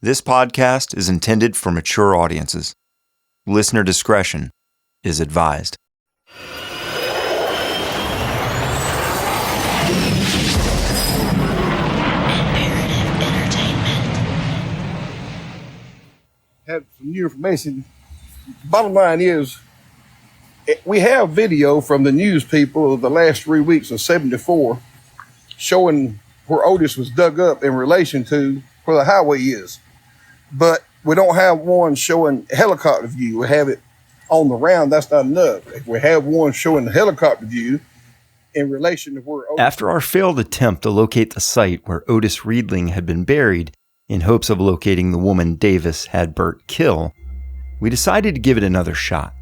This podcast is intended for mature audiences. Listener discretion is advised. Have some new information. Bottom line is, we have video from the news people of the last 3 weeks of 74 showing where Otis was dug up in relation to where the highway is. But we don't have one showing helicopter view. We have it on the ground. That's not enough. If we have one showing the helicopter view in relation to where Otis... After our failed attempt to locate the site where Otis Riedling had been buried, in hopes of locating the woman Davis had Burt kill, we decided to give it another shot.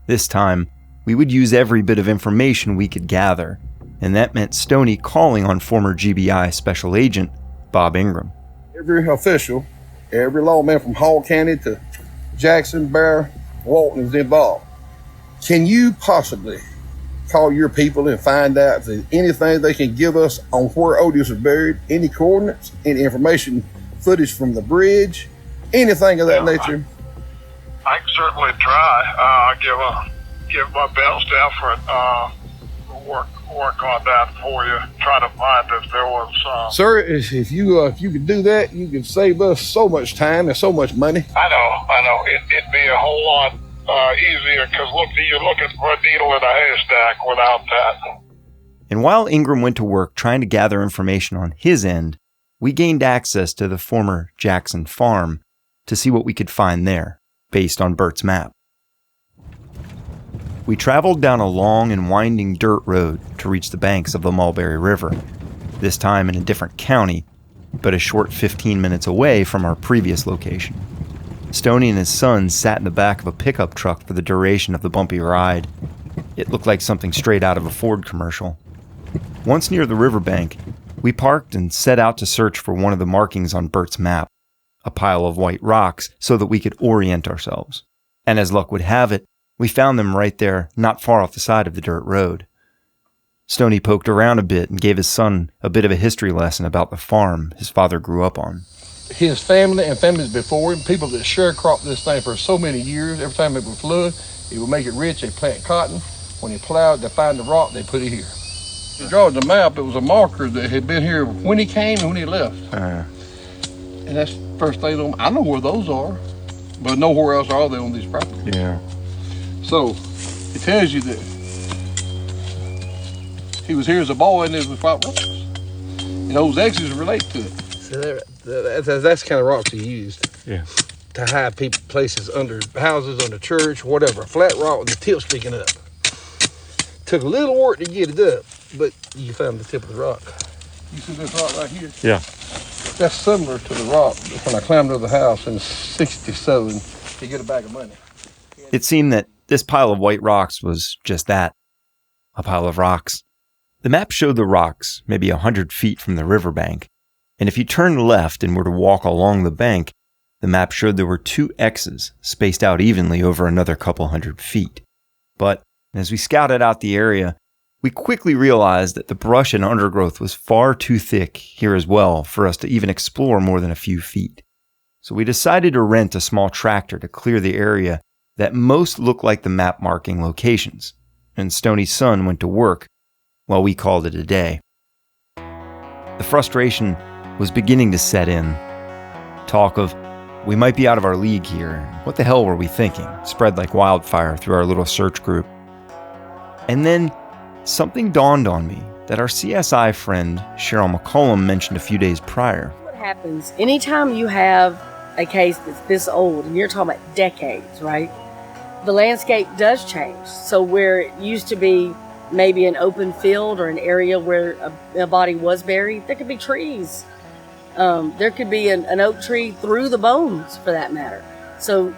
This time, we would use every bit of information we could gather, and that meant Stoney calling on former GBI Special Agent Bob Ingram. Every official, every lawman from Hall County to Jackson, Bear, Walton is involved. Can you possibly call your people and find out if there's anything they can give us on where Otis was buried, any coordinates, any information, footage from the bridge, anything of that nature? I can certainly try. Give my best effort. Work on that for you. Try to find if there was. Sir, if you could do that, you could save us so much time and so much money. I know. It'd be a whole lot easier because you're looking for a needle in a haystack without that. And while Ingram went to work trying to gather information on his end, we gained access to the former Jackson farm to see what we could find there, based on Burt's map. We traveled down a long and winding dirt road to reach the banks of the Mulberry River, this time in a different county, but a short 15 minutes away from our previous location. Stoney and his son sat in the back of a pickup truck for the duration of the bumpy ride. It looked like something straight out of a Ford commercial. Once near the riverbank, we parked and set out to search for one of the markings on Burt's map, a pile of white rocks, so that we could orient ourselves. And as luck would have it, we found them right there, not far off the side of the dirt road. Stoney poked around a bit and gave his son a bit of a history lesson about the farm his father grew up on. His family and families before him, people that sharecropped this thing for so many years, every time it would flood, it would make it rich, they plant cotton. When he plowed, they find the rock, they put it here. He draws the map, it was a marker that had been here when he came and when he left. And that's the first thing, I know where those are, but nowhere else are they on these properties. Yeah. So, it tells you that he was here as a boy and there was white rocks. And those X's relate to it. So that's the kind of rocks he used. Yeah. To hide people, places under houses, under church, whatever. A flat rock with the tip sticking up. Took a little work to get it up, but you found the tip of the rock. You see this rock right here? Yeah. That's similar to the rock when I climbed over the house in 67 to get a bag of money. It seemed that this pile of white rocks was just that, a pile of rocks. The map showed the rocks maybe 100 feet from the riverbank, and if you turned left and were to walk along the bank, the map showed there were 2 X's spaced out evenly over another couple 100 feet. But as we scouted out the area, we quickly realized that the brush and undergrowth was far too thick here as well for us to even explore more than a few feet. So we decided to rent a small tractor to clear the area that most looked like the map marking locations, and Stoney's son went to work while we called it a day. The frustration was beginning to set in. Talk of, we might be out of our league here, what the hell were we thinking, spread like wildfire through our little search group. And then something dawned on me that our CSI friend Cheryl McCollum mentioned a few days prior. What happens anytime you have a case that's this old, and you're talking about decades, right? The landscape does change. So where it used to be maybe an open field or an area where a body was buried, there could be trees. There could be an oak tree through the bones, for that matter. So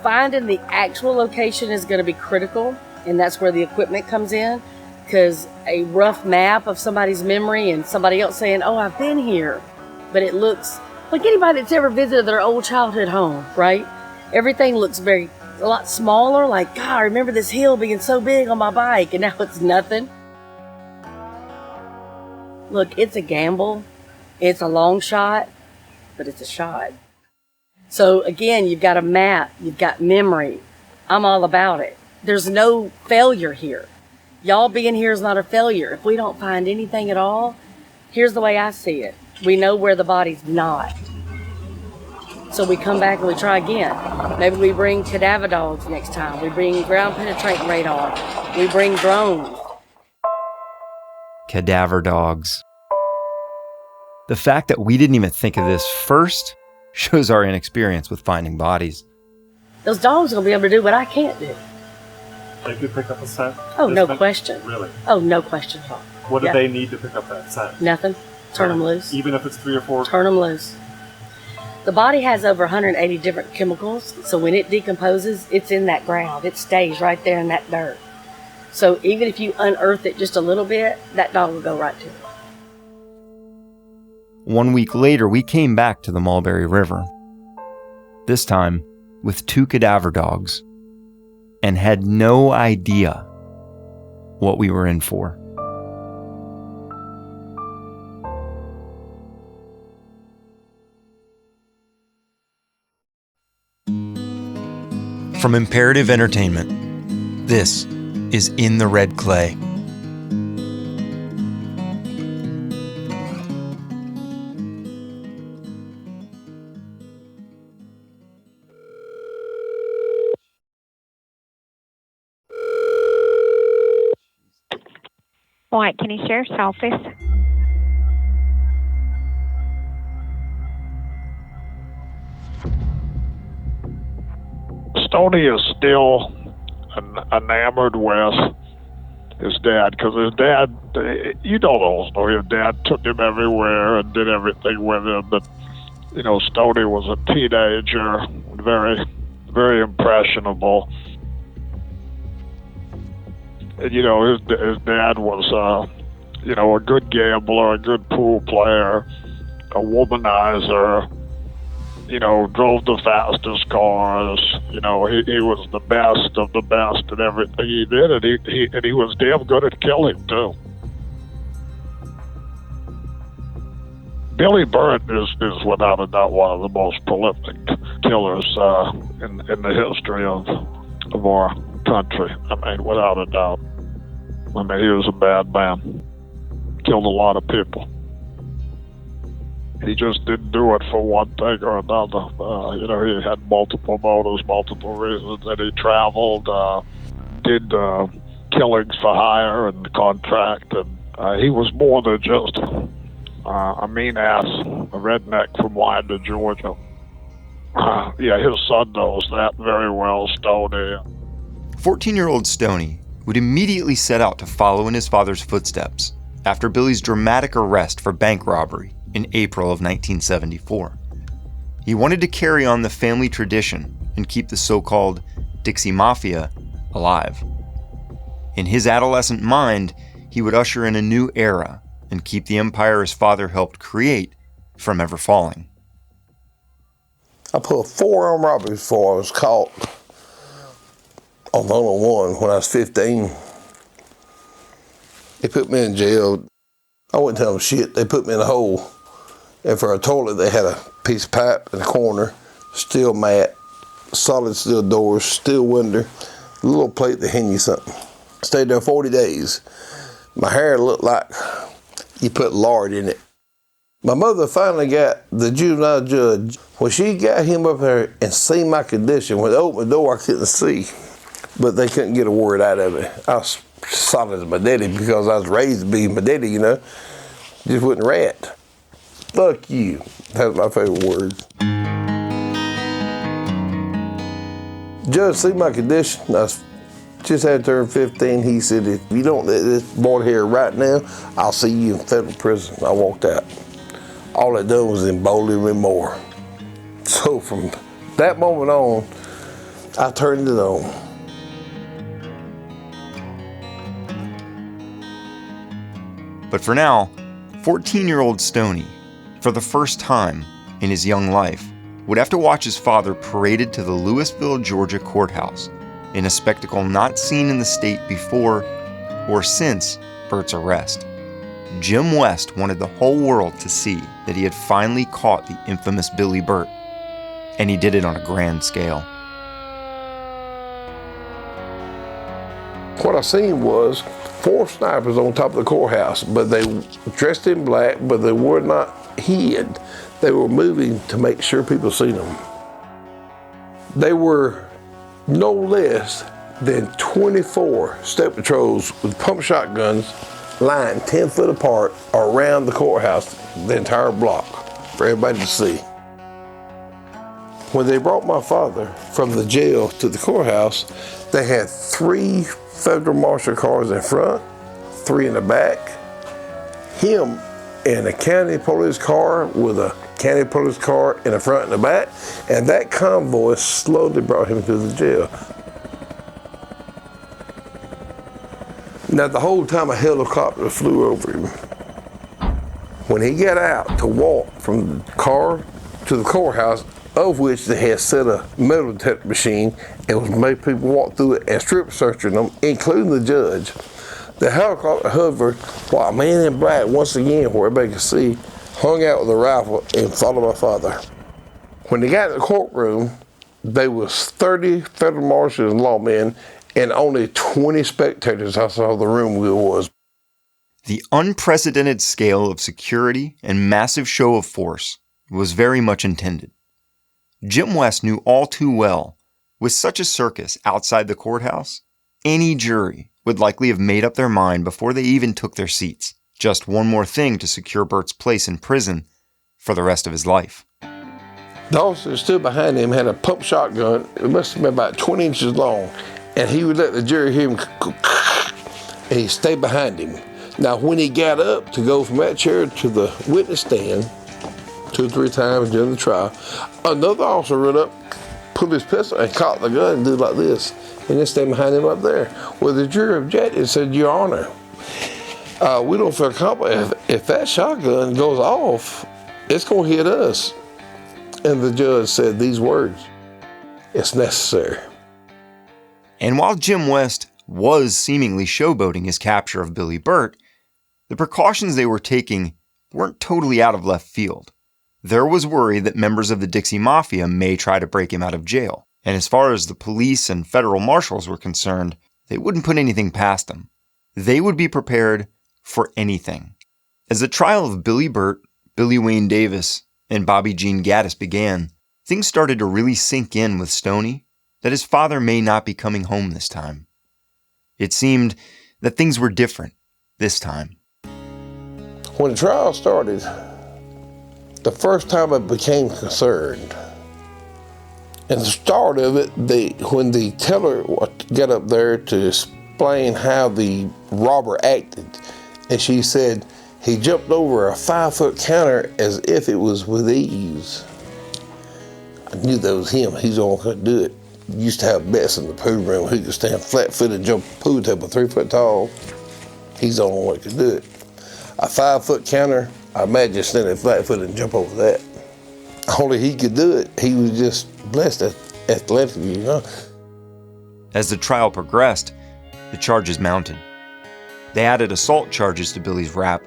finding the actual location is going to be critical, and that's where the equipment comes in, because a rough map of somebody's memory and somebody else saying, oh, I've been here, but it looks like anybody that's ever visited their old childhood home, right? Everything looks a lot smaller, like, God, I remember this hill being so big on my bike, and now it's nothing. Look, it's a gamble. It's a long shot, but it's a shot. So again, you've got a map, you've got memory. I'm all about it. There's no failure here. Y'all being here is not a failure. If we don't find anything at all, here's the way I see it. We know where the body's not. So we come back and we try again. Maybe we bring cadaver dogs next time. We bring ground penetrating radar. We bring drones. Cadaver dogs. The fact that we didn't even think of this first shows our inexperience with finding bodies. Those dogs will be able to do what I can't do. They could pick up a scent? Oh, no question. Really? Oh, no question at all. What do they need to pick up that scent? Nothing. Turn them loose. Even if it's 3 or 4? Turn them loose. The body has over 180 different chemicals, so when it decomposes, it's in that ground. It stays right there in that dirt. So even if you unearth it just a little bit, that dog will go right to it. 1 week later, we came back to the Mulberry River. This time with 2 cadaver dogs, and had no idea what we were in for. From Imperative Entertainment, this is In the Red Clay. White County Sheriff's Office. Stoney is still enamored with his dad, because his dad, you don't all know, his dad took him everywhere and did everything with him. But, you know, Stoney was a teenager, very, very impressionable. And, you know, his dad was, you know, a good gambler, a good pool player, a womanizer, you know, drove the fastest cars. You know, he was the best of the best at everything he did, and he was damn good at killing, too. Billy Burt is without a doubt one of the most prolific killers in the history of our country. I mean, without a doubt. I mean, he was a bad man. Killed a lot of people. He just didn't do it for one thing or another. You know, he had multiple motives, multiple reasons, and he traveled, did killings for hire and contract, and he was more than just a mean ass, a redneck from Winder, Georgia. Yeah, his son knows that very well, Stoney. 14-year-old Stoney would immediately set out to follow in his father's footsteps after Billy's dramatic arrest for bank robbery in April of 1974. He wanted to carry on the family tradition and keep the so-called Dixie Mafia alive. In his adolescent mind, he would usher in a new era and keep the empire his father helped create from ever falling. I pulled 4 armed robberies before I was caught on 101 when I was 15. They put me in jail. I wouldn't tell them shit. They put me in a hole. And for a toilet, they had a piece of pipe in the corner, steel mat, solid steel doors, steel window, a little plate that hand you something. Stayed there 40 days. My hair looked like you put lard in it. My mother finally got the juvenile judge. When she got him up there and seen my condition, when they opened the door, I couldn't see. But they couldn't get a word out of it. I was solid as my daddy because I was raised to be my daddy, you know. Just wouldn't rat. Fuck you. That's my favorite word. Judge see my condition. I just had turned 15. He said, if you don't let this boy here right now, I'll see you in federal prison. I walked out. All I done was embolden me more. So from that moment on, I turned it on. But for now, 14-year-old Stoney, for the first time in his young life, would have to watch his father paraded to the Louisville, Georgia courthouse in a spectacle not seen in the state before or since Burt's arrest. Jim West wanted the whole world to see that he had finally caught the infamous Billy Burt, And he did it on a grand scale. What I seen was 4 snipers on top of the courthouse, but they dressed in black, but they were not hid. They were moving to make sure people seen them. They were no less than 24 state patrols with pump shotguns lying 10 foot apart around the courthouse, the entire block, for everybody to see. When they brought my father from the jail to the courthouse, they had 3 federal marshal cars in front, 3 in the back, him in a county police car with a county police car in the front and the back, and that convoy slowly brought him to the jail. Now, the whole time a helicopter flew over him. When he got out to walk from the car to the courthouse, of which they had set a metal detector machine and was made people walk through it and strip searching them, including the judge, the helicopter hovered while a man in black, once again, where everybody could see, hung out with a rifle and followed my father. When they got in the courtroom, there was 30 federal marshals and lawmen and only 20 spectators outside the room we was. The unprecedented scale of security and massive show of force was very much intended. Jim West knew all too well, with such a circus outside the courthouse, any jury would likely have made up their mind before they even took their seats. Just one more thing to secure Burt's place in prison for the rest of his life. The officer stood behind him, had a pump shotgun. It must have been about 20 inches long. And he would let the jury hear him, and he stayed behind him. Now, when he got up to go from that chair to the witness stand, 2 or 3 times during the trial, another officer ran up, pulled his pistol, and caught the gun and did like this, and then stayed behind him up there. Well, the jury objected and said, "Your Honor, we don't feel confident. If that shotgun goes off, it's going to hit us." And the judge said these words, "It's necessary." And while Jim West was seemingly showboating his capture of Billy Burt, the precautions they were taking weren't totally out of left field. There was worry that members of the Dixie Mafia may try to break him out of jail, and as far as the police and federal marshals were concerned, they wouldn't put anything past them. They would be prepared for anything. As the trial of Billy Burt, Billy Wayne Davis, and Bobby Jean Gaddis began, things started to really sink in with Stoney that his father may not be coming home this time. It seemed that things were different this time. When the trial started, the first time I became concerned, and the start of it, when the teller got up there to explain how the robber acted, and she said he jumped over a 5-foot counter as if it was with ease. I knew that was him. He's the only one who could do it. Used to have bets in the pool room who could stand flat-footed and jump a pool table 3 foot tall. He's the only one who could do it. A 5-foot counter, I imagine standing flat-footed and jump over that. Only he could do it. He was just blessed athletically, you know. As the trial progressed, the charges mounted. They added assault charges to Billy's rap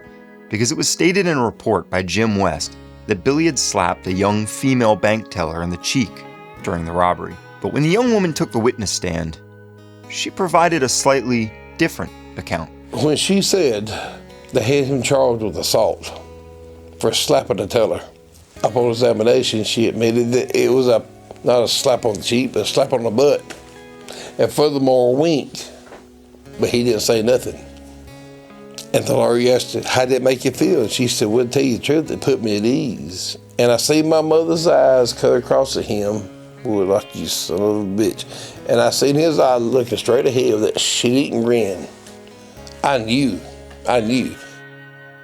because it was stated in a report by Jim West that Billy had slapped a young female bank teller in the cheek during the robbery. But when the young woman took the witness stand, she provided a slightly different account. When she said they had him charged with assault for slapping the teller, upon examination, she admitted that it was not a slap on the cheek, but a slap on the butt. And furthermore, a wink. But he didn't say nothing. And the lawyer asked her, "How did it make you feel?" And she said, "Well, to tell you the truth, it put me at ease." And I see my mother's eyes cut across at him. Boy, like you son of a bitch. And I seen his eye looking straight ahead with that shit-eating grin. I knew.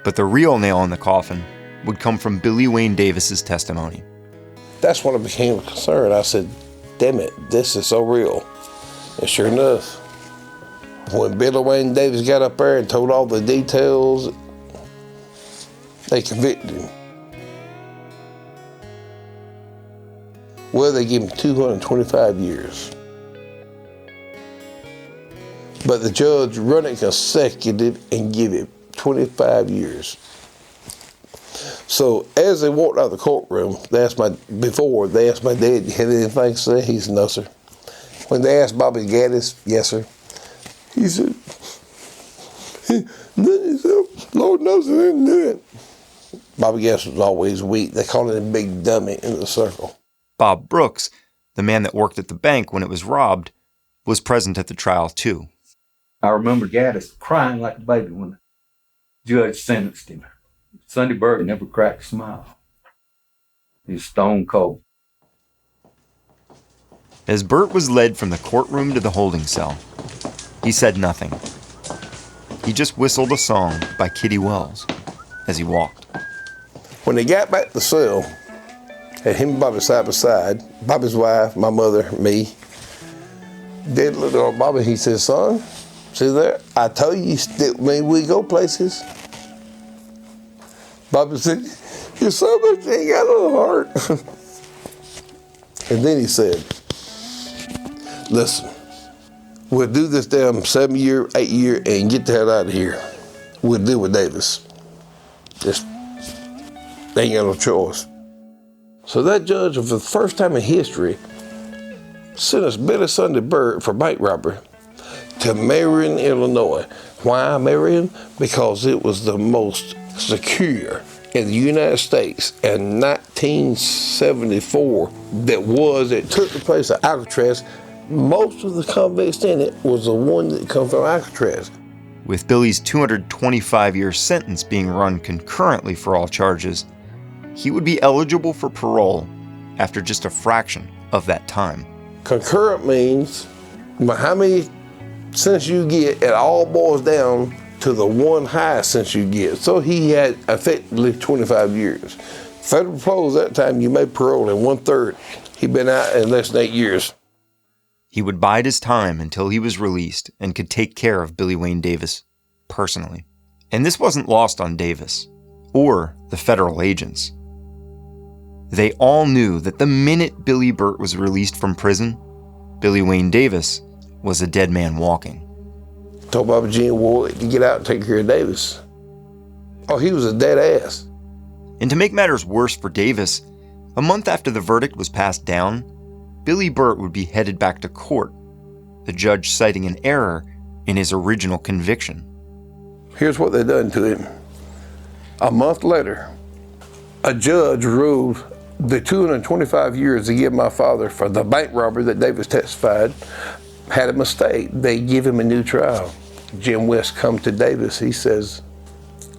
But the real nail in the coffin would come from Billy Wayne Davis's testimony. That's when I became concerned. I said, damn it, this is so real. And sure enough, when Billy Wayne Davis got up there and told all the details, they convicted him. Well, they gave him 225 years. But the judge run it consecutive and give it 25 years. So as they walked out of the courtroom, they asked my dad, "You have anything to say?" He said, "No, sir." When they asked Bobby Gaddis, "Yes, sir." He said, "Lord knows I didn't do it." Bobby Gaddis was always weak. They called him a big dummy in the circle. Bob Brooks, the man that worked at the bank when it was robbed, was present at the trial too. I remember Gaddis crying like a baby when the judge sentenced him. Sunday Birt never cracked a smile. He was stone cold. As Burt was led from the courtroom to the holding cell, he said nothing. He just whistled a song by Kitty Wells as he walked. When they got back to the cell, had him and Bobby side by side, Bobby's wife, my mother, me, Dad looked at Bobby, he said, "Son, see there? I told you stick with me, we go places." Bobby said, "Your son ain't got no heart." And then he said, "Listen, we'll do this damn 7-year, 8-year, and get the hell out of here. We'll deal with Davis. Just, they ain't got no choice." So that judge, for the first time in history, sentenced Billy Sunday Birt for bank robbery to Marion, Illinois. Why Marion? Because it was the most secure in the United States in 1974 it took the place of Alcatraz. Most of the convicts in it was the one that come from Alcatraz. With Billy's 225-year sentence being run concurrently for all charges, he would be eligible for parole after just a fraction of that time. Concurrent means how many sentences you get, it all boils down to the one highest sentence you get. So he had effectively 25 years. Federal parole at that time, you made parole in 1/3. He'd been out in less than 8 years. He would bide his time until he was released and could take care of Billy Wayne Davis personally. And this wasn't lost on Davis or the federal agents. They all knew that the minute Billy Burt was released from prison, Billy Wayne Davis was a dead man walking. Told Bobby Gino to get out and take care of Davis. Oh, he was a dead ass. And to make matters worse for Davis, a month after the verdict was passed down, Billy Burt would be headed back to court, the judge citing an error in his original conviction. Here's what they done to him. A month later, a judge ruled the 225 years they give my father for the bank robbery that Davis testified had a mistake. They give him a new trial. Jim West come to Davis. He says,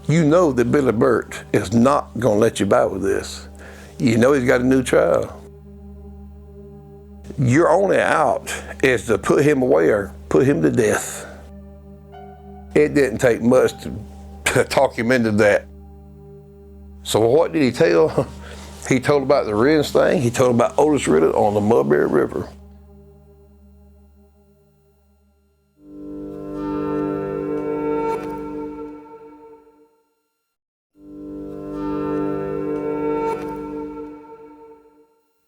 "You know that Billy Burt is not going to let you by with this. You know he's got a new trial. Your only out is to put him away or put him to death." It didn't take much to talk him into that. So what did he tell? He told about the Ren's thing. He told about Otis Ritter on the Mulberry River.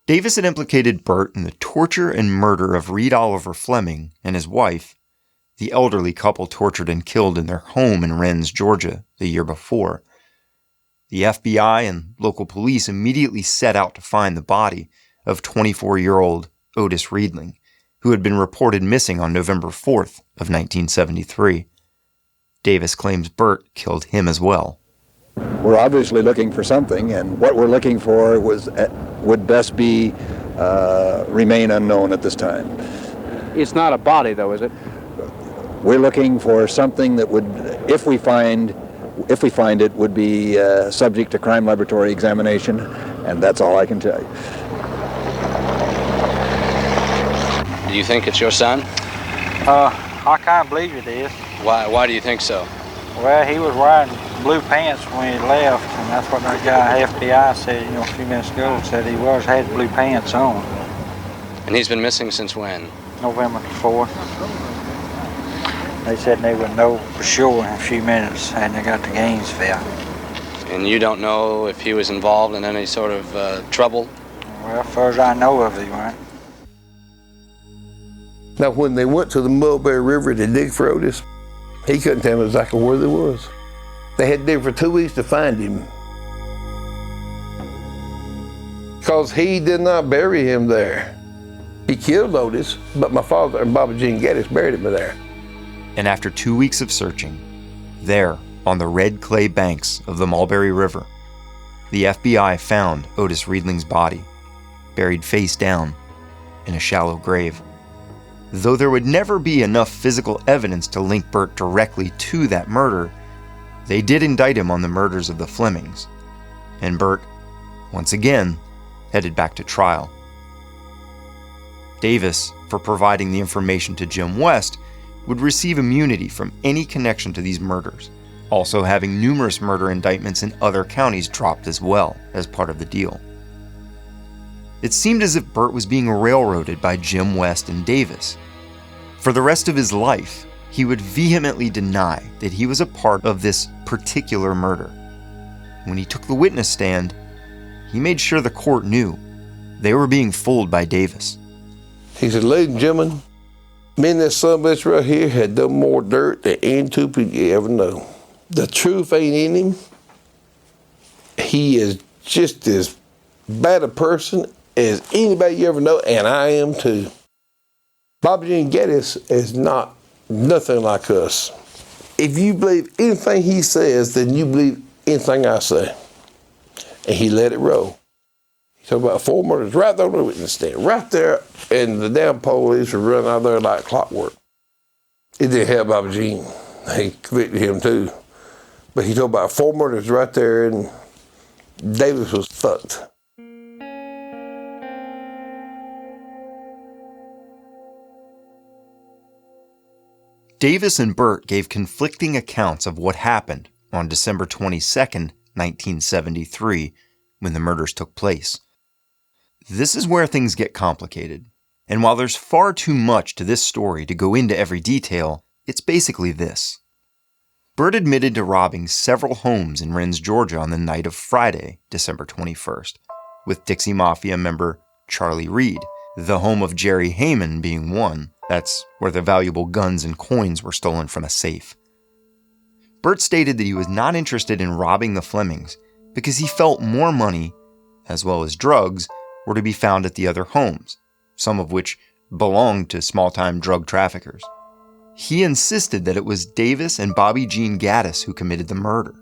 Davis had implicated Burt in the torture and murder of Reed Oliver Fleming and his wife, the elderly couple tortured and killed in their home in Rennes, Georgia, the year before. The FBI and local police immediately set out to find the body of 24-year-old Otis Riedling, who had been reported missing on November 4th of 1973. Davis claims Burt killed him as well. We're obviously looking for something, and what we're looking for would best be remain unknown at this time. It's not a body, though, is it? We're looking for something that would, if we find it, would be subject to crime laboratory examination, and that's all I can tell you. Do you think it's your son? I kind of believe it is. Why do you think so? Well, he was wearing blue pants when he left, and that's what that guy FBI said, a few minutes ago, said he had blue pants on. And he's been missing since when? November 4th. They said they would know for sure in a few minutes, and they got to Gainesville. And you don't know if he was involved in any sort of trouble? Well, as far as I know of, he weren't. Now, when they went to the Mulberry River to dig for Otis, he couldn't tell them exactly where they was. They had to dig for 2 weeks to find him. because he did not bury him there. He killed Otis, but my father and Bobby Jean Gaddis buried him there. And after 2 weeks of searching, there, on the red clay banks of the Mulberry River, the FBI found Otis Riedling's body, buried face down in a shallow grave. Though there would never be enough physical evidence to link Burt directly to that murder, they did indict him on the murders of the Flemings, and Burt, once again, headed back to trial. Davis, for providing the information to Jim West, would receive immunity from any connection to these murders, also having numerous murder indictments in other counties dropped as well as part of the deal. It seemed as if Burt was being railroaded by Jim West and Davis. For the rest of his life, he would vehemently deny that he was a part of this particular murder. When he took the witness stand, he made sure the court knew they were being fooled by Davis. He said, "Ladies and gentlemen, me and this son of a bitch right here had done more dirt than any two people you ever know. The truth ain't in him. He is just as bad a person as anybody you ever know, and I am too. Bobby Jean Gaddis is not nothing like us. If you believe anything he says, then you believe anything I say." And he let it roll. He talked about 4 murders right there on the witness stand, right there, and the damn police were running out there like clockwork. It didn't help Bobby Jean. They convicted him too. But he talked about 4 murders right there, and Davis was fucked. Davis and Burt gave conflicting accounts of what happened on December 22nd, 1973, when the murders took place. This is where things get complicated, and while there's far too much to this story to go into every detail, it's basically this. Burt admitted to robbing several homes in Rennes, Georgia on the night of Friday, December 21st, with Dixie Mafia member Charlie Reed, the home of Jerry Heyman being one. That's where the valuable guns and coins were stolen from a safe. Burt stated that he was not interested in robbing the Flemings because he felt more money, as well as drugs, were to be found at the other homes, some of which belonged to small-time drug traffickers. He insisted that it was Davis and Bobby Jean Gaddis who committed the murder,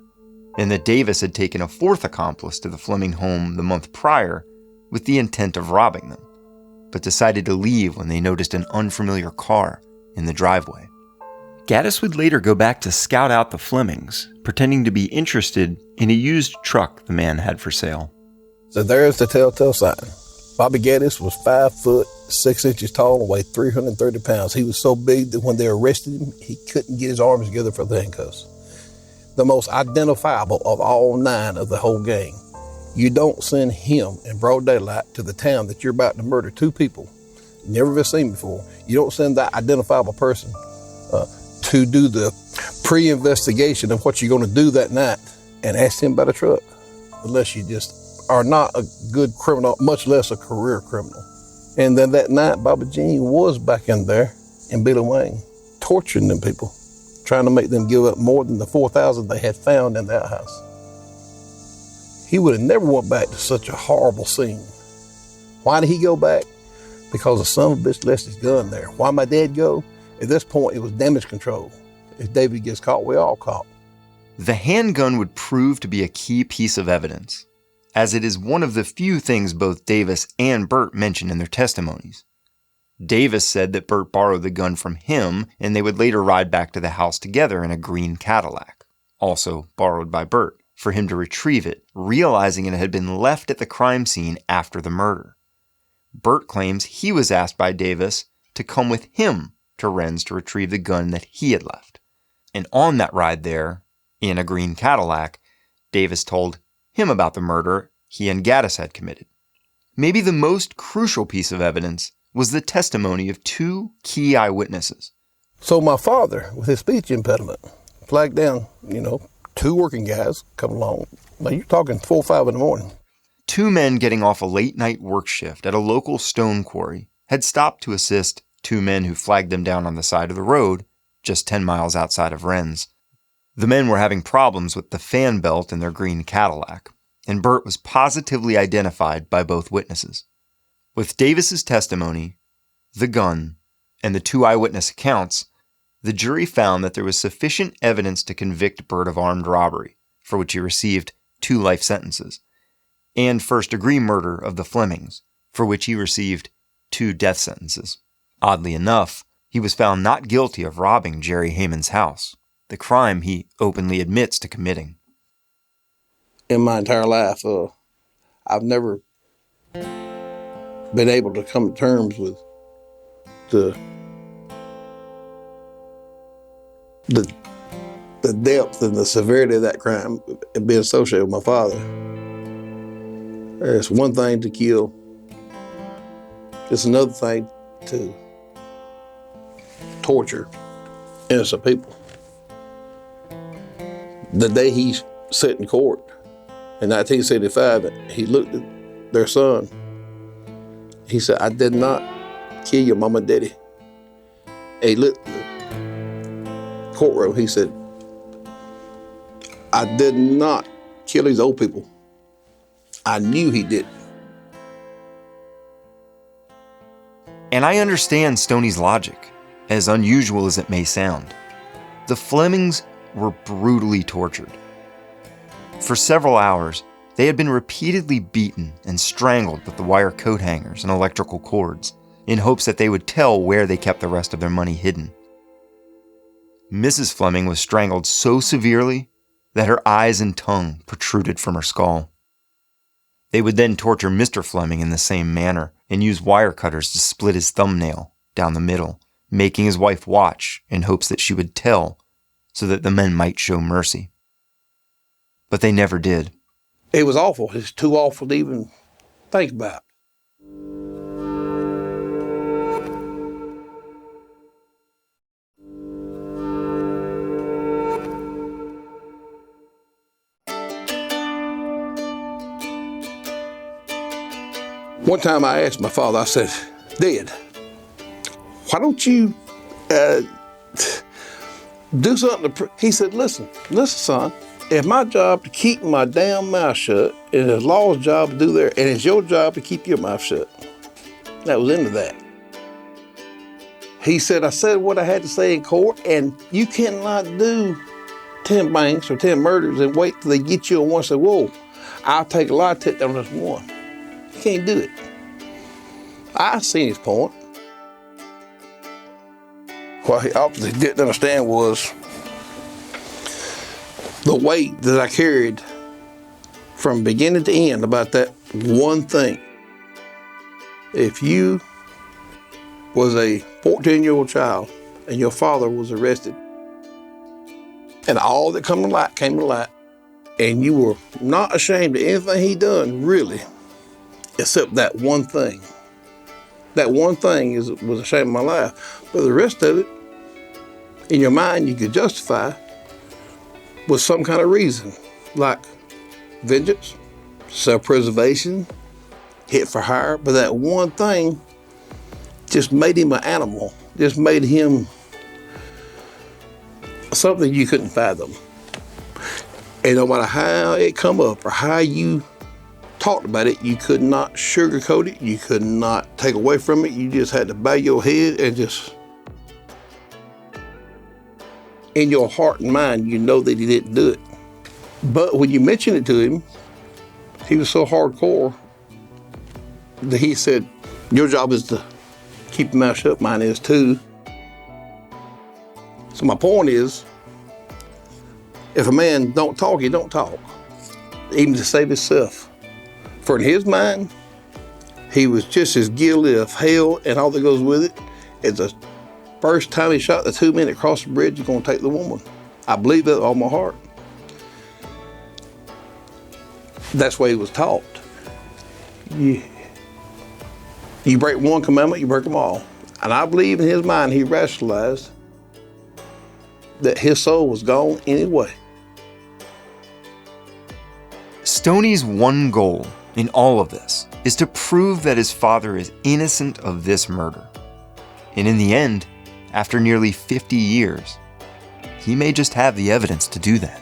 and that Davis had taken a 4th accomplice to the Fleming home the month prior with the intent of robbing them, but decided to leave when they noticed an unfamiliar car in the driveway. Gaddis would later go back to scout out the Flemings, pretending to be interested in a used truck the man had for sale. So there's the telltale sign. Bobby Gaddis was 5 foot 6 inches tall and weighed 330 pounds. He was so big that when they arrested him, he couldn't get his arms together for the handcuffs. The most identifiable of all 9 of the whole gang. You don't send him in broad daylight to the town that you're about to murder 2 people never been seen before. You don't send that identifiable person to do the pre-investigation of what you're going to do that night and ask him about a truck, unless you just are not a good criminal, much less a career criminal. And then that night, Bobby Jean was back in there in Billy Wayne, torturing them people, trying to make them give up more than the $4,000 they had found in the outhouse. He would have never went back to such a horrible scene. Why did he go back? Because the son of a bitch left his gun there. Why my dad go? At this point, it was damage control. If David gets caught, we all caught. The handgun would prove to be a key piece of evidence, as it is one of the few things both Davis and Burt mentioned in their testimonies. Davis said that Burt borrowed the gun from him, and they would later ride back to the house together in a green Cadillac, also borrowed by Burt, for him to retrieve it, realizing it had been left at the crime scene after the murder. Burt claims he was asked by Davis to come with him to Rennes to retrieve the gun that he had left. And on that ride there, in a green Cadillac, Davis told him about the murder he and Gaddis had committed. Maybe the most crucial piece of evidence was the testimony of 2 key eyewitnesses. So my father, with his speech impediment, flagged down, 2 working guys come along. Now you're talking 4 or 5 in the morning. 2 men getting off a late-night work shift at a local stone quarry had stopped to assist 2 men who flagged them down on the side of the road, just 10 miles outside of Rennes. The men were having problems with the fan belt in their green Cadillac, and Burt was positively identified by both witnesses. With Davis's testimony, the gun, and the 2 eyewitness accounts, the jury found that there was sufficient evidence to convict Burt of armed robbery, for which he received 2 life sentences, and first-degree murder of the Flemings, for which he received 2 death sentences. Oddly enough, he was found not guilty of robbing Jerry Hayman's house, the crime he openly admits to committing. In my entire life, I've never been able to come to terms with the depth and the severity of that crime and being associated with my father. It's one thing to kill. It's another thing to torture innocent people. The day he sat in court in 1975, he looked at their son. He said, "I did not kill your mama and daddy." And he looked at the courtroom. He said, "I did not kill these old people. I knew he did." And I understand Stoney's logic, as unusual as it may sound. The Flemings were brutally tortured. For several hours, they had been repeatedly beaten and strangled with the wire coat hangers and electrical cords, in hopes that they would tell where they kept the rest of their money hidden. Mrs. Fleming was strangled so severely that her eyes and tongue protruded from her skull. They would then torture Mr. Fleming in the same manner and use wire cutters to split his thumbnail down the middle, making his wife watch in hopes that she would tell so that the men might show mercy. But they never did. It was awful. It's too awful to even think about. One time I asked my father, I said, "Dad, why don't you do something to..." He said, listen, son, it's my job to keep my damn mouth shut, and it's law's job to do there, and it's your job to keep your mouth shut. That was into that. He said, "I said what I had to say in court, and you cannot do 10 banks or 10 murders and wait till they get you and one say, whoa, I'll take a lot of take down this one." You can't do it. I seen his point. What he obviously didn't understand was the weight that I carried from beginning to end about that one thing. If you was a 14-year-old child and your father was arrested and all that came to light, and you were not ashamed of anything he done, really, except that one thing. That one thing was a shame of my life. But the rest of it, in your mind, you could justify with some kind of reason, like vengeance, self-preservation, hit for hire. But that one thing just made him an animal, just made him something you couldn't fathom. And no matter how it come up or how you talked about it, you could not sugarcoat it, you could not take away from it, you just had to bow your head and just, in your heart and mind, you know that he didn't do it. But when you mention it to him, he was so hardcore that he said, "Your job is to keep your mouth shut, mine is too." So my point is, if a man don't talk, he don't talk, even to save himself. For in his mind, he was just as guilty of hell and all that goes with it as the first time he shot the 2 men across the bridge, he's gonna take the woman. I believe that with all my heart. That's the way he was taught. You break one commandment, you break them all. And I believe in his mind, he rationalized that his soul was gone anyway. Stoney's one goal in all of this is to prove that his father is innocent of this murder. And in the end, after nearly 50 years, he may just have the evidence to do that.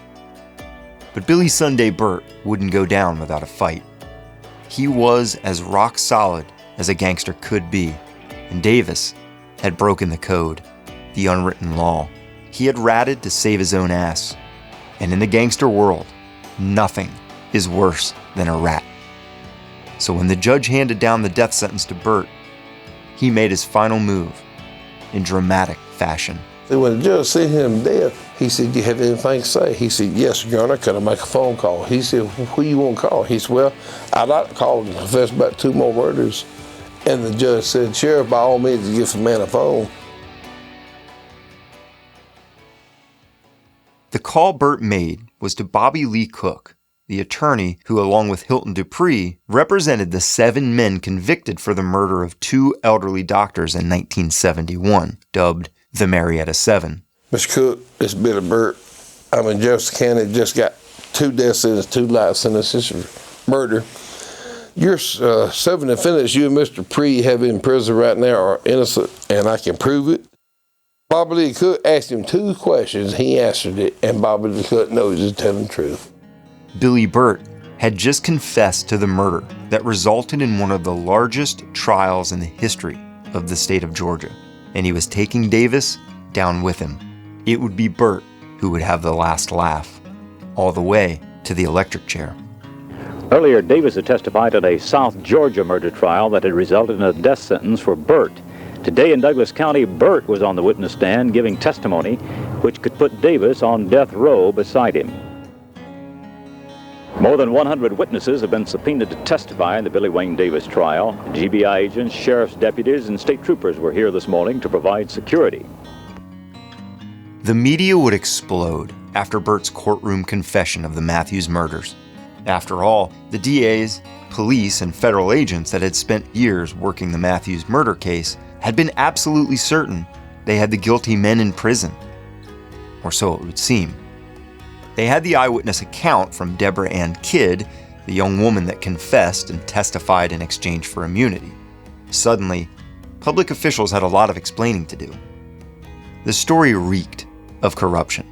But Billy Sunday Birt wouldn't go down without a fight. He was as rock solid as a gangster could be, and Davis had broken the code, the unwritten law. He had ratted to save his own ass. And in the gangster world, nothing is worse than a rat. So when the judge handed down the death sentence to Birt, he made his final move in dramatic fashion. When the judge sent him dead, he said, "Do you have anything to say?" He said, "Yes, Your Honor, can I make a phone call?" He said, "Who you want to call?" He said, "Well, I'd like to call and confess about 2 more murders." And the judge said, "Sheriff, by all means, give the man a phone." The call Birt made was to Bobby Lee Cook, the attorney who, along with Hilton Dupree, represented the 7 men convicted for the murder of 2 elderly doctors in 1971, dubbed the Marietta 7. Mr. Cook, it's Billy Burt. I'm in Jefferson County, just got 2 death sentences, 2 life sentences for murder. Your 7 defendants, you and Mr. Dupree, have in prison right now are innocent, and I can prove it. Bobby Lee Cook asked him 2 questions, he answered it, and Bobby Lee Cook knows he's telling the truth. Billy Burt had just confessed to the murder that resulted in one of the largest trials in the history of the state of Georgia, and he was taking Davis down with him. It would be Burt who would have the last laugh, all the way to the electric chair. Earlier, Davis had testified at a South Georgia murder trial that had resulted in a death sentence for Burt. Today in Douglas County, Burt was on the witness stand giving testimony which could put Davis on death row beside him. More than 100 witnesses have been subpoenaed to testify in the Billy Wayne Davis trial. GBI agents, sheriff's deputies, and state troopers were here this morning to provide security. The media would explode after Burt's courtroom confession of the Matthews murders. After all, the DAs, police, and federal agents that had spent years working the Matthews murder case had been absolutely certain they had the guilty men in prison. Or so it would seem. They had the eyewitness account from Deborah Ann Kidd, the young woman that confessed and testified in exchange for immunity. Suddenly, public officials had a lot of explaining to do. The story reeked of corruption,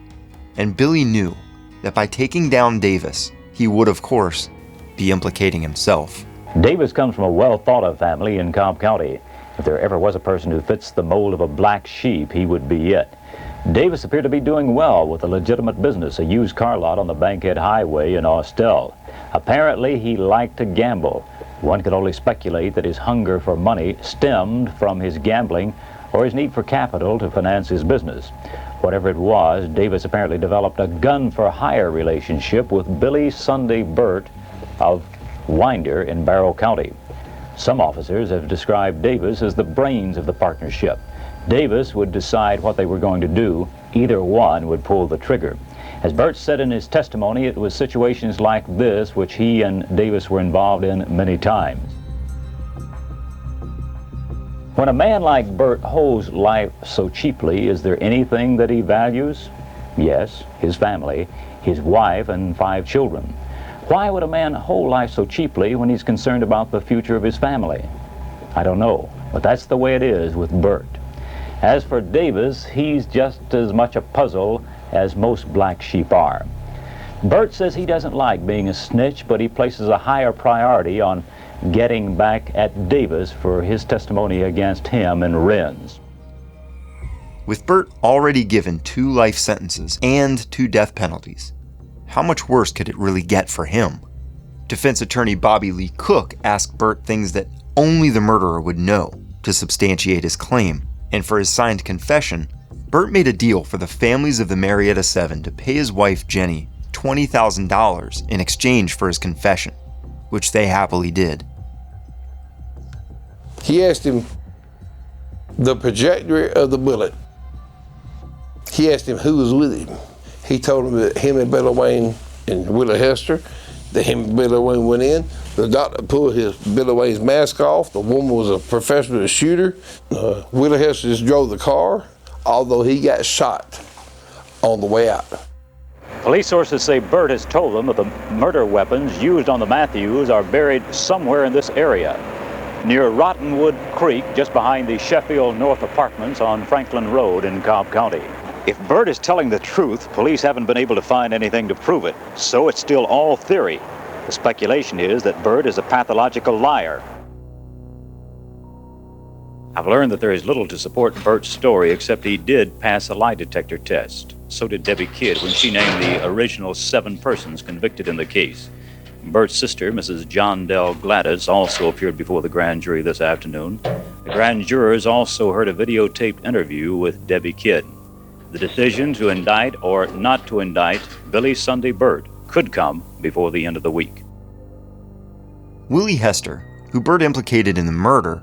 and Billy knew that by taking down Davis, he would, of course, be implicating himself. Davis comes from a well-thought-of family in Cobb County. If there ever was a person who fits the mold of a black sheep, he would be it. Davis appeared to be doing well with a legitimate business, a used car lot on the Bankhead Highway in Austell. Apparently, he liked to gamble. One could only speculate that his hunger for money stemmed from his gambling or his need for capital to finance his business. Whatever it was, Davis apparently developed a gun-for-hire relationship with Billy Sunday Birt of Winder in Barrow County. Some officers have described Davis as the brains of the partnership. Davis would decide what they were going to do. Either one would pull the trigger. As Birt said in his testimony, it was situations like this which he and Davis were involved in many times. When a man like Birt holds life so cheaply, is there anything that he values? Yes, his family, his wife, and 5 children. Why would a man hold life so cheaply when he's concerned about the future of his family? I don't know, but that's the way it is with Birt. As for Davis, he's just as much a puzzle as most black sheep are. Birt says he doesn't like being a snitch, but he places a higher priority on getting back at Davis for his testimony against him and Renz. With Birt already given 2 life sentences and 2 death penalties, how much worse could it really get for him? Defense attorney Bobby Lee Cook asked Birt things that only the murderer would know to substantiate his claim, and for his signed confession, Birt made a deal for the families of the Marietta 7 to pay his wife Jenny $20,000 in exchange for his confession, which they happily did. He asked him the trajectory of the bullet. He asked him who was with him. He told him that him and Billy Wayne and Willie Hester, that him and Billy Wayne went in. The doctor pulled Billy Wayne's mask off. The woman was a professional shooter. Willie Hester just drove the car, although he got shot on the way out. Police sources say Birt has told them that the murder weapons used on the Matthews are buried somewhere in this area, near Rottenwood Creek, just behind the Sheffield North Apartments on Franklin Road in Cobb County. If Burt is telling the truth, police haven't been able to find anything to prove it, so it's still all theory. The speculation is that Burt is a pathological liar. I've learned that there is little to support Burt's story except he did pass a lie detector test. So did Debbie Kidd when she named the original 7 persons convicted in the case. Burt's sister, Mrs. John Dell Gladys, also appeared before the grand jury this afternoon. The grand jurors also heard a videotaped interview with Debbie Kidd. The decision to indict or not to indict Billy Sunday Birt could come before the end of the week. Willie Hester, who Burt implicated in the murder,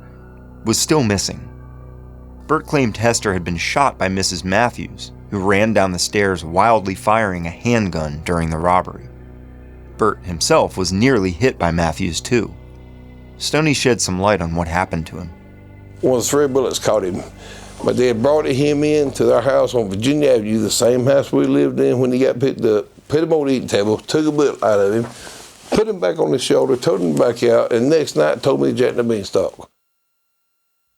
was still missing. Burt claimed Hester had been shot by Mrs. Matthews, who ran down the stairs wildly firing a handgun during the robbery. Burt himself was nearly hit by Matthews too. Stoney shed some light on what happened to him. One of the 3 bullets caught him. My dad brought him in to our house on Virginia Avenue, the same house we lived in when he got picked up, put him on the eating table, took a bullet out of him, put him back on his shoulder, told him back out, and next night told me to jack the beanstalk.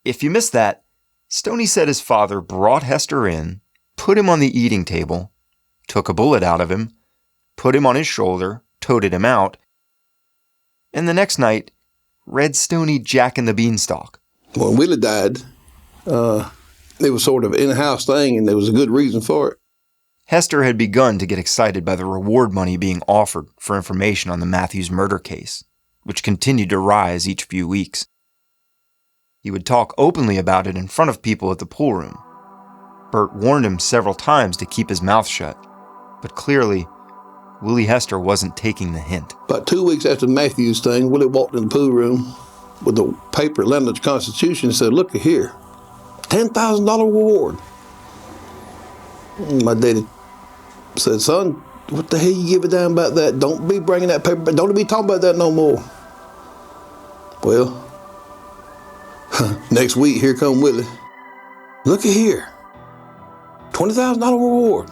If you missed that, Stoney said his father brought Hester in, put him on the eating table, took a bullet out of him, put him on his shoulder, toted him out, and the next night read Stoney jacking the beanstalk. When Willie died, it was sort of an in-house thing, and there was a good reason for it. Hester had begun to get excited by the reward money being offered for information on the Matthews murder case, which continued to rise each few weeks. He would talk openly about it in front of people at the pool room. Burt warned him several times to keep his mouth shut, but clearly, Willie Hester wasn't taking the hint. About 2 weeks after the Matthews thing, Willie walked in the pool room with a paper, Landlord's Constitution, and said, "Look here, $10,000 reward." My daddy said, "Son, what the hell you give a damn about that? Don't be bringing that paper back. Don't be talking about that no more." Well, next week, here come Willie. "Look at here, $20,000 reward."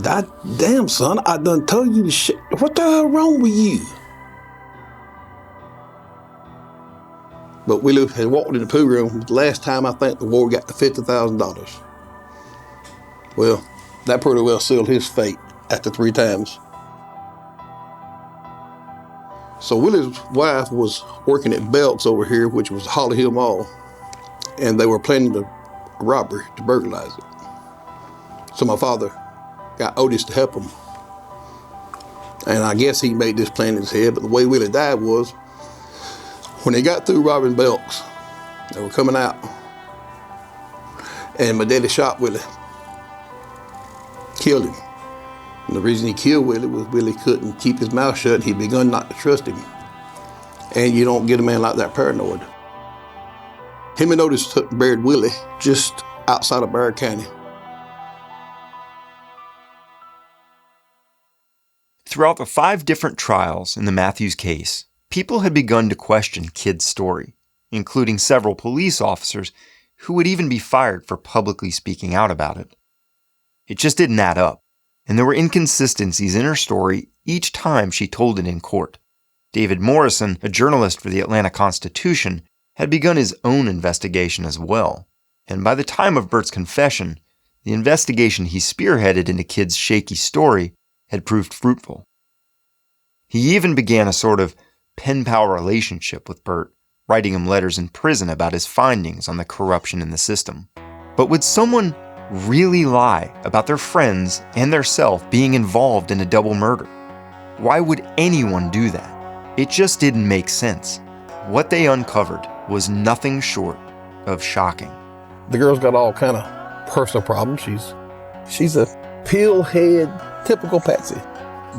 "God damn, son, I done told you the shit. What the hell wrong with you?" But Willie had walked in the pool room. The last time I think the ward got to $50,000. Well, that pretty well sealed his fate after 3 times. So Willie's wife was working at Belk's over here, which was Holly Hill Mall, and they were planning a robbery to burglarize it. So my father got Otis to help him. And I guess he made this plan in his head, but the way Willie died was, when they got through robbing Belk's, they were coming out, and my daddy shot Willie, killed him. And the reason he killed Willie was Willie couldn't keep his mouth shut. He'd begun not to trust him. And you don't get a man like that paranoid. Him and Otis buried Willie just outside of Broward County. Throughout the 5 different trials in the Matthews case, people had begun to question Kidd's story, including several police officers who would even be fired for publicly speaking out about it. It just didn't add up, and there were inconsistencies in her story each time she told it in court. David Morrison, a journalist for the Atlanta Constitution, had begun his own investigation as well, and by the time of Burt's confession, the investigation he spearheaded into Kidd's shaky story had proved fruitful. He even began a sort of pen-pal relationship with Burt, writing him letters in prison about his findings on the corruption in the system. But would someone really lie about their friends and their self being involved in a double murder? Why would anyone do that? It just didn't make sense. What they uncovered was nothing short of shocking. The girl's got all kind of personal problems. She's a pillhead, typical patsy.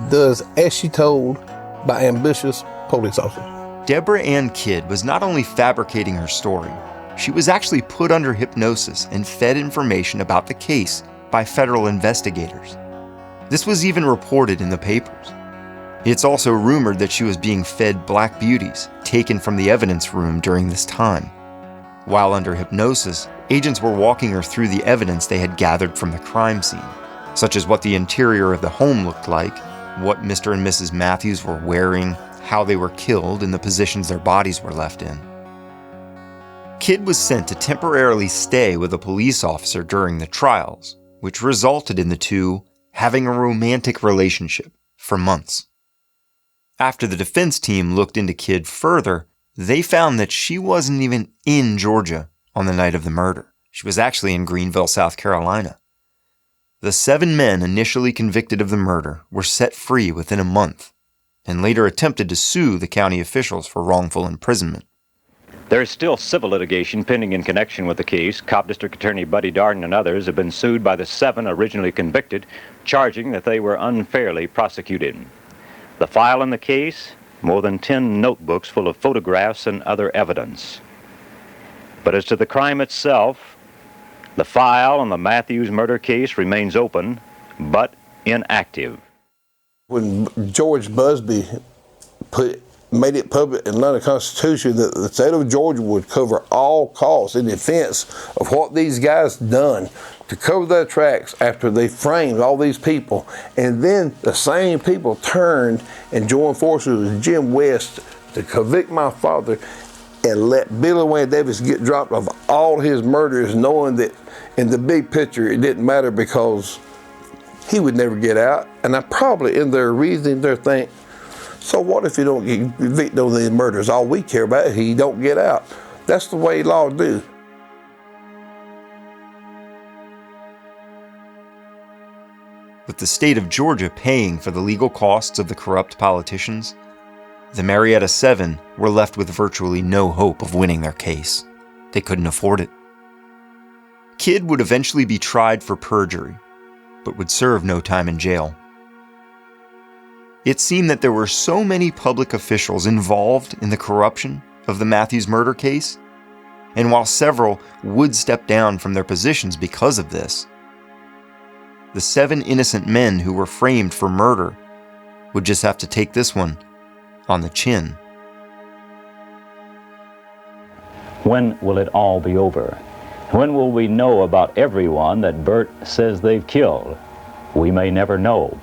Does as she told by ambitious police officers. Deborah Ann Kidd was not only fabricating her story, she was actually put under hypnosis and fed information about the case by federal investigators. This was even reported in the papers. It's also rumored that she was being fed black beauties taken from the evidence room during this time. While under hypnosis, agents were walking her through the evidence they had gathered from the crime scene, such as what the interior of the home looked like, what Mr. and Mrs. Matthews were wearing, how they were killed, and the positions their bodies were left in. Kidd was sent to temporarily stay with a police officer during the trials, which resulted in the two having a romantic relationship for months. After the defense team looked into Kidd further, they found that she wasn't even in Georgia on the night of the murder. She was actually in Greenville, South Carolina. The 7 men initially convicted of the murder were set free within a month and later attempted to sue the county officials for wrongful imprisonment. There is still civil litigation pending in connection with the case. Cobb District Attorney Buddy Darden and others have been sued by the 7 originally convicted, charging that they were unfairly prosecuted. The file in the case, more than 10 notebooks full of photographs and other evidence. But as to the crime itself, the file on the Matthews murder case remains open, but inactive. When George Busby made it public in the Constitution that the state of Georgia would cover all costs in defense of what these guys done to cover their tracks after they framed all these people, and then the same people turned and joined forces with Jim West to convict my father and let Billy Wayne Davis get dropped of all his murders, knowing that in the big picture it didn't matter because he would never get out. And I probably in their reasoning they think, so what if you don't get convicted of these murders? All we care about is he don't get out. That's the way law do. With the state of Georgia paying for the legal costs of the corrupt politicians, the Marietta 7 were left with virtually no hope of winning their case. They couldn't afford it. Kidd would eventually be tried for perjury, but would serve no time in jail. It seemed that there were so many public officials involved in the corruption of the Matthews murder case, and while several would step down from their positions because of this, the 7 innocent men who were framed for murder would just have to take this one on the chin. When will it all be over? When will we know about everyone that Burt says they've killed? We may never know.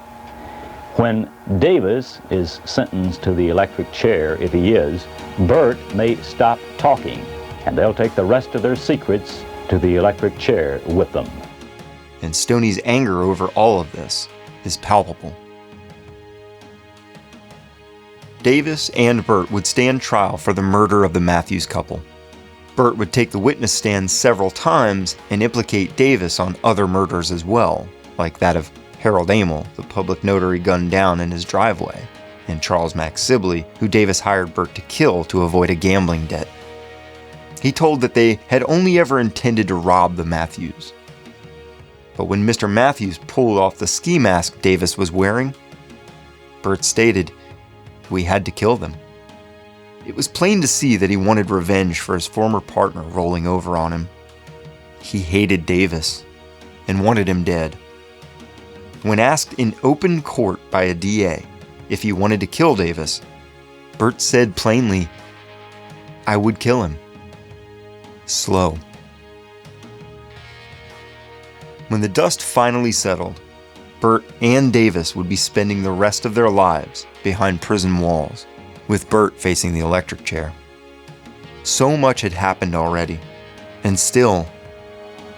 When Davis is sentenced to the electric chair, if he is, Burt may stop talking, and they'll take the rest of their secrets to the electric chair with them. And Stoney's anger over all of this is palpable. Davis and Burt would stand trial for the murder of the Matthews couple. Burt would take the witness stand several times and implicate Davis on other murders as well, like that of Harold Amel, the public notary gunned down in his driveway, and Charles Mack Sibley, who Davis hired Burt to kill to avoid a gambling debt. He told that they had only ever intended to rob the Matthews. But when Mr. Matthews pulled off the ski mask Davis was wearing, Burt stated, "We had to kill them." It was plain to see that he wanted revenge for his former partner rolling over on him. He hated Davis and wanted him dead. When asked in open court by a DA if he wanted to kill Davis, Burt said plainly, "I would kill him. Slow." When the dust finally settled, Burt and Davis would be spending the rest of their lives behind prison walls, with Burt facing the electric chair. So much had happened already, and still,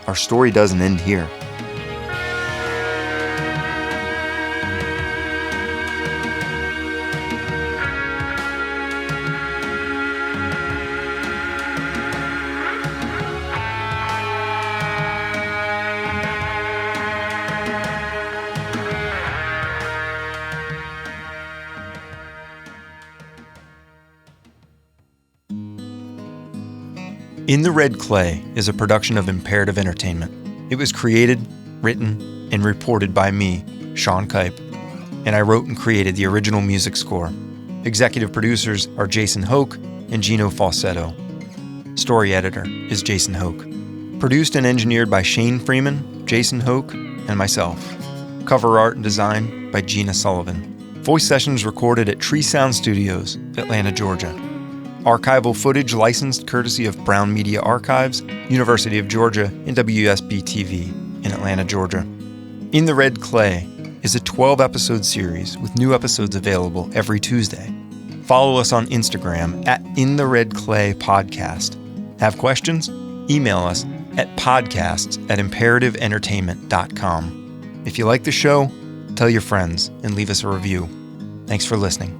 our story doesn't end here. In the Red Clay is a production of Imperative Entertainment. It was created, written, and reported by me, Sean Kipe, and I wrote and created the original music score. Executive producers are Jason Hoch and Gino Falsetto. Story editor is Jason Hoch. Produced and engineered by Shaine Freeman, Jason Hoch, and myself. Cover art and design by Jeana Sullivan. Voice sessions recorded at Tree Sound Studios, Atlanta, Georgia. Archival footage licensed courtesy of Brown Media Archives, University of Georgia, and WSB-TV in Atlanta, Georgia. In the Red Clay is a 12-episode series with new episodes available every Tuesday. Follow us on Instagram at In the Red Clay Podcast Have questions? Email us at podcasts@imperativeentertainment.com. If you like the show, tell your friends and leave us a review. Thanks for listening.